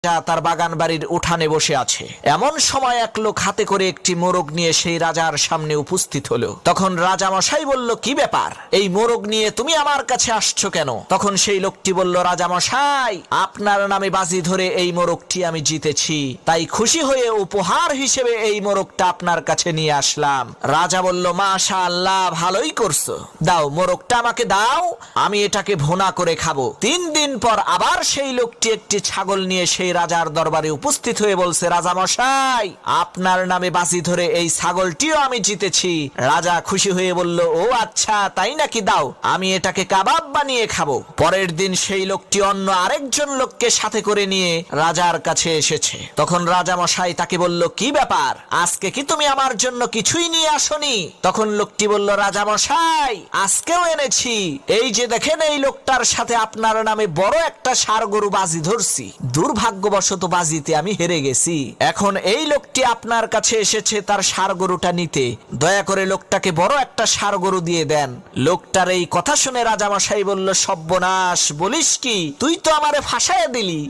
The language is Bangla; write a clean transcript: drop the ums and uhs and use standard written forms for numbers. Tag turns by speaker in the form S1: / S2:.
S1: তার বাগান বাড়ির উঠানে বসে আছে। এমন সময় এক লোক হাতে করে একটি মোরগ নিয়ে সেই রাজার সামনে উপস্থিত হলো। তখন রাজা মশাই বলল, কি ব্যাপার, এই মোরগ নিয়ে তুমি আমার কাছে আসছো কেন? তখন সেই লোকটি বলল, রাজা মশাই, আপনার নামে বাজি ধরে এই মোরগটি আমি জিতেছি, তাই খুশি হয়ে উপহার হিসেবে এই মোরগটা আপনার কাছে নিয়ে আসলাম। রাজা বলল, মাশাআল্লাহ, ভালোই করছো, দাও মোরগটা আমাকে দাও, আমি এটাকে ভুনা করে খাবো। 3 দিন পর আবার সেই লোকটি একটি ছাগল নিয়ে সেই রাজার দরবারে উপস্থিত হয়ে বলছে, রাজা মশাই, আপনার নামে বাজি ধরে এই ছাগলটিও আমি জিতেছি। রাজা খুশি হয়ে বলল, ও আচ্ছা, তাই নাকি, দাও, আমি এটাকে কাবাব বানিয়ে খাবো। পরের দিন সেই লোকটি অন্য আরেকজন লোককে সাথে করে নিয়ে রাজার কাছে এসেছে। তখন রাজা মশাই তাকে বলল, কি ব্যাপার, আজকে কি তুমি আমার জন্য কিছুই নিয়ে আসনি? তখন লোকটি বলল, রাজা মশাই, আজকেও এনেছি, এই যে দেখেন, এই লোকটার সাথে আপনার নামে বড় একটা ষাঁড় গরু বাজি ধরছি, দুর্ভাগ্যবশত বাজিতে আমি হেরে গেছি। এখন এই লোকটি আপনার কাছে এসেছে তার ষাঁড় গরুটা নিতে, দয়া করে লোকটাকে বড় একটা ষাঁড় গরু দিয়ে দেন। লোকটার এই কথা শুনে রাজামশাই বলল, সর্বনাশ, বলিস কি, তুই তো আমারে ফাঁসাইয়া দিলি,